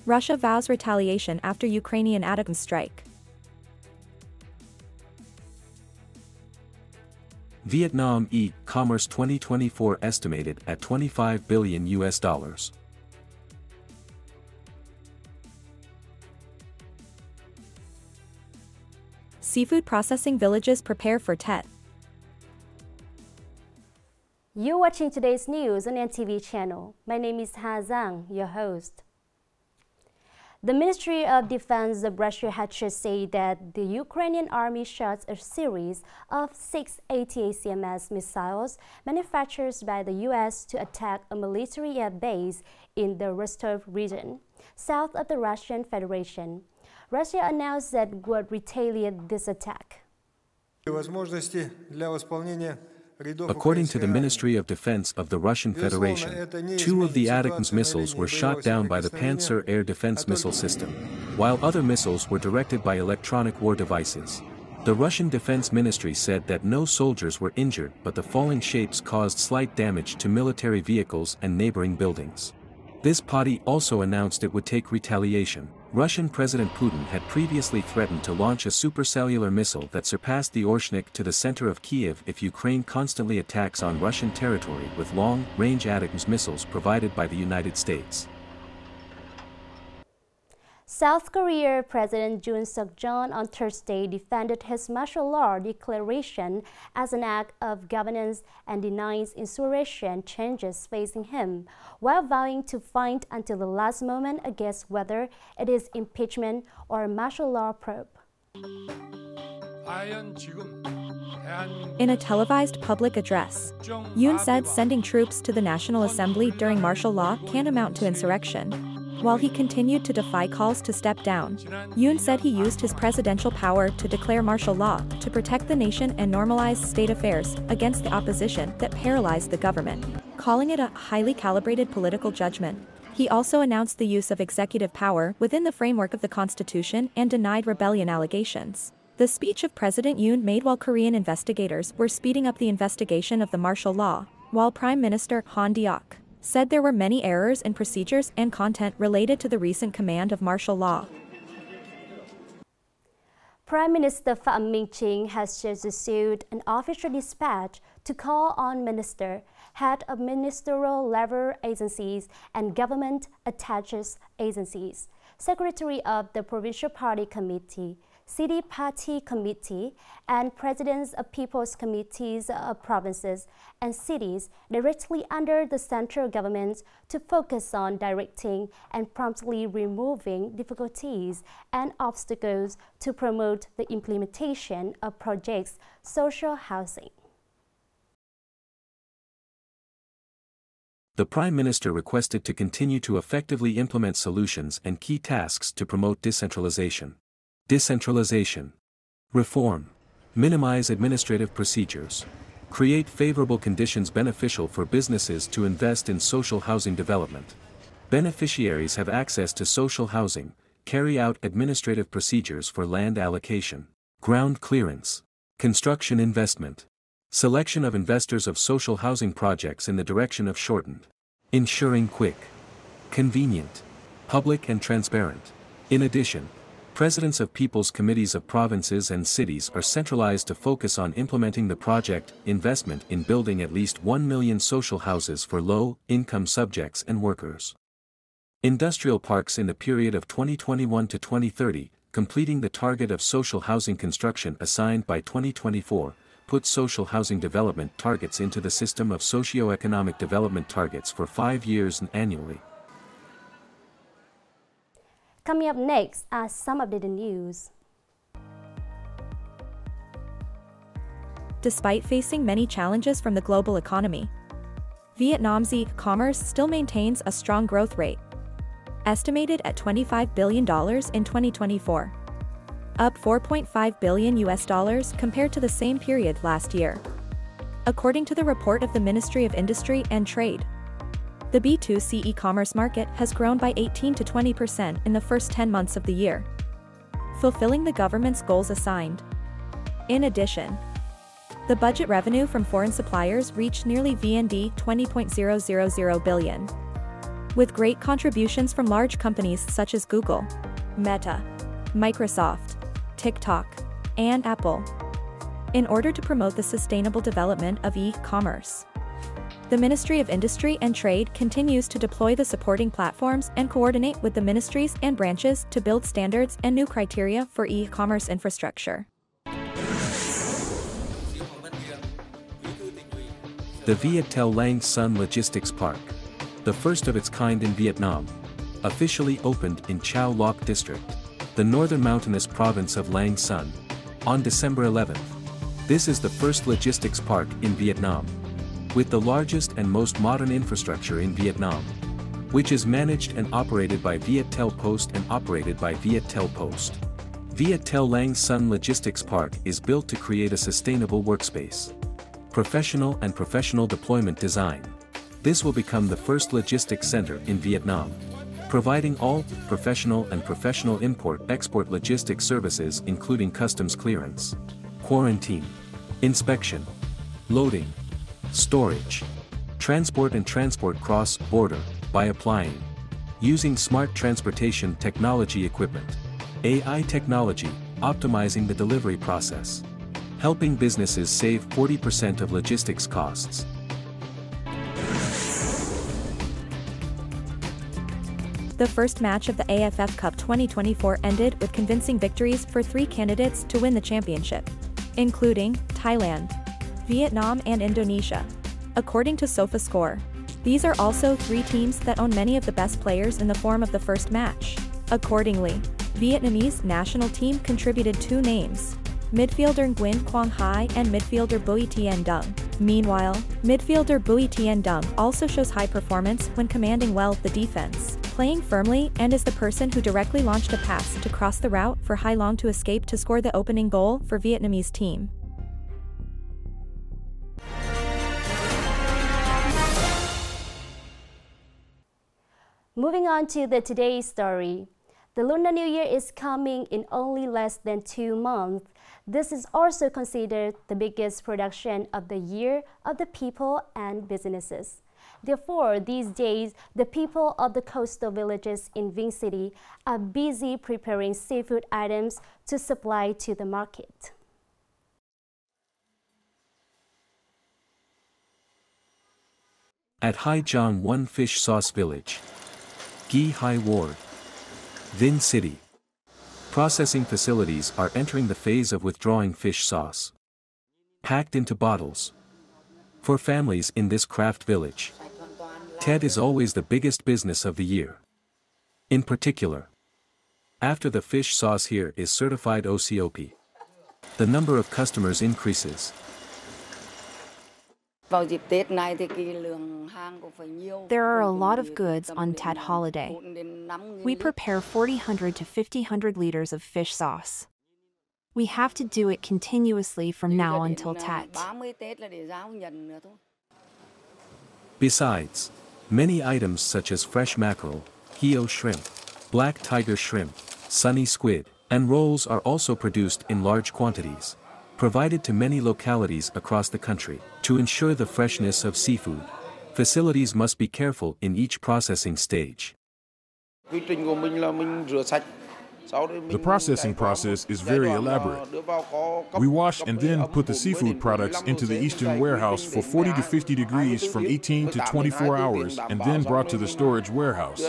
Russia vows retaliation after Ukrainian ATACMS strike. Vietnam e-commerce 2024 estimated at $25 billion US. Seafood processing villages prepare for Tet. You're watching today's news on NTV channel. My name is Zhang, your host. The Ministry of Defense of Russia had just said that the Ukrainian army shot a series of 6 ATACMS missiles manufactured by the U.S. to attack a military air base in the Rostov region, south of the Russian Federation. Russia announced that it would retaliate this attack. According to the Ministry of Defense of the Russian Federation, 2 of the ATACMS missiles were shot down by the Panzer air defense missile system, while other missiles were directed by electronic war devices. The Russian Defense Ministry said that no soldiers were injured, but the falling shapes caused slight damage to military vehicles and neighboring buildings. This party also announced it would take retaliation. Russian President Putin had previously threatened to launch a supercellular missile that surpassed the Orshnik to the center of Kiev if Ukraine constantly attacks on Russian territory with long-range ATACMS missiles provided by the United States. South Korea President Yoon Suk-yeol on Thursday defended his martial law declaration as an act of governance and denies insurrection changes facing him, while vowing to fight until the last moment against whether it is impeachment or a martial law probe. In a televised public address, Yoon said sending troops to the National Assembly during martial law can amount to insurrection. While he continued to defy calls to step down, Yoon said he used his presidential power to declare martial law to protect the nation and normalize state affairs against the opposition that paralyzed the government, calling it a highly calibrated political judgment. He also announced the use of executive power within the framework of the Constitution and denied rebellion allegations. The speech of President Yoon made while Korean investigators were speeding up the investigation of the martial law, while Prime Minister Han Duck said there were many errors in procedures and content related to the recent command of martial law. Prime Minister Phạm Minh Chính has just issued an official dispatch to call on minister, head of ministerial level agencies and government attaches agencies, secretary of the Provincial Party Committee, City Party Committee, and presidents of People's Committees of provinces and cities directly under the central government to focus on directing and promptly removing difficulties and obstacles to promote the implementation of projects social housing. The Prime Minister requested to continue to effectively implement solutions and key tasks to promote decentralization. Decentralization. Reform. Minimize administrative procedures. Create favorable conditions beneficial for businesses to invest in social housing development. Beneficiaries have access to social housing, carry out administrative procedures for land allocation, ground clearance, construction investment, selection of investors of social housing projects in the direction of shortened, ensuring quick, convenient, public and transparent. In addition, presidents of People's Committees of provinces and cities are centralized to focus on implementing the project investment in building at least 1 million social houses for low-income subjects and workers. Industrial parks in the period of 2021 to 2030, completing the target of social housing construction assigned by 2024, put social housing development targets into the system of socio-economic development targets for 5 years and annually. Coming up next are some updated news. Despite facing many challenges from the global economy, Vietnam's e-commerce still maintains a strong growth rate, estimated at $25 billion in 2024, up $4.5 billion compared to the same period last year. According to the report of the Ministry of Industry and Trade, the B2C e-commerce market has grown by 18 to 20% in the first 10 months of the year, fulfilling the government's goals assigned. In addition, the budget revenue from foreign suppliers reached nearly VND 20.000 billion, with great contributions from large companies such as Google, Meta, Microsoft, TikTok, and Apple, in order to promote the sustainable development of e-commerce. The Ministry of Industry and Trade continues to deploy the supporting platforms and coordinate with the ministries and branches to build standards and new criteria for e-commerce infrastructure. The Viettel Lang Son Logistics Park, the first of its kind in Vietnam, officially opened in Chau Loc District, the northern mountainous province of Lang Son, on December 11th. This is the first logistics park in Vietnam, with the largest and most modern infrastructure in Vietnam, which is managed and operated by Viettel Post and operated by Viettel Post. Viettel Lang Son Logistics Park is built to create a sustainable workspace, professional and professional deployment design. This will become the first logistics center in Vietnam, providing all professional and professional import-export logistics services including customs clearance, quarantine, inspection, loading, storage, transport and transport cross-border, by applying, using smart transportation technology equipment, AI technology, optimizing the delivery process, helping businesses save 40% of logistics costs. The first match of the AFF Cup 2024 ended with convincing victories for 3 candidates to win the championship, including Thailand, Vietnam and Indonesia, according to SofaScore. These are also 3 teams that own many of the best players in the form of the first match. Accordingly, Vietnamese national team contributed 2 names, midfielder Nguyen Quang Hai and midfielder Bui Tien Dung. Meanwhile, midfielder Bui Tien Dung also shows high performance when commanding well the defense, playing firmly and is the person who directly launched a pass to cross the route for Hai Long to escape to score the opening goal for Vietnamese team. Moving on to today's story. The Lunar New Year is coming in only less than 2 months. This is also considered the biggest production of the year of the people and businesses. Therefore, these days, the people of the coastal villages in Vinh City are busy preparing seafood items to supply to the market. At Hai Giang One Fish Sauce Village, Ghi Hai Ward, Vinh City, processing facilities are entering the phase of withdrawing fish sauce, packed into bottles. For families in this craft village, Tet is always the biggest business of the year. In particular, after the fish sauce here is certified OCOP, the number of customers increases. There are a lot of goods on Tet holiday. We prepare 400 to 500 liters of fish sauce. We have to do it continuously from now until Tet. Besides, many items such as fresh mackerel, heo shrimp, black tiger shrimp, sunny squid, and rolls are also produced in large quantities, provided to many localities across the country. To ensure the freshness of seafood, facilities must be careful in each processing stage. The processing process is very elaborate. We wash and then put the seafood products into the eastern warehouse for 40 to 50 degrees from 18 to 24 hours and then brought to the storage warehouse.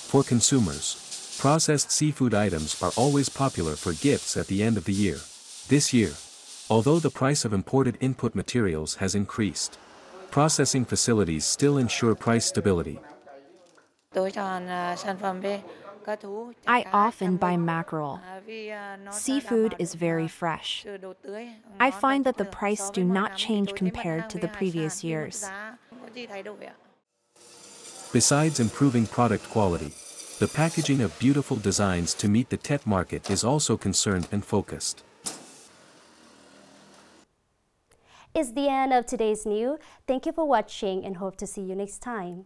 For consumers, processed seafood items are always popular for gifts at the end of the year. This year, although the price of imported input materials has increased, processing facilities still ensure price stability. I often buy mackerel. Seafood is very fresh. I find that the price do not change compared to the previous years. Besides improving product quality, the packaging of beautiful designs to meet the Tet market is also concerned and focused. It's the end of today's news. Thank you for watching and hope to see you next time.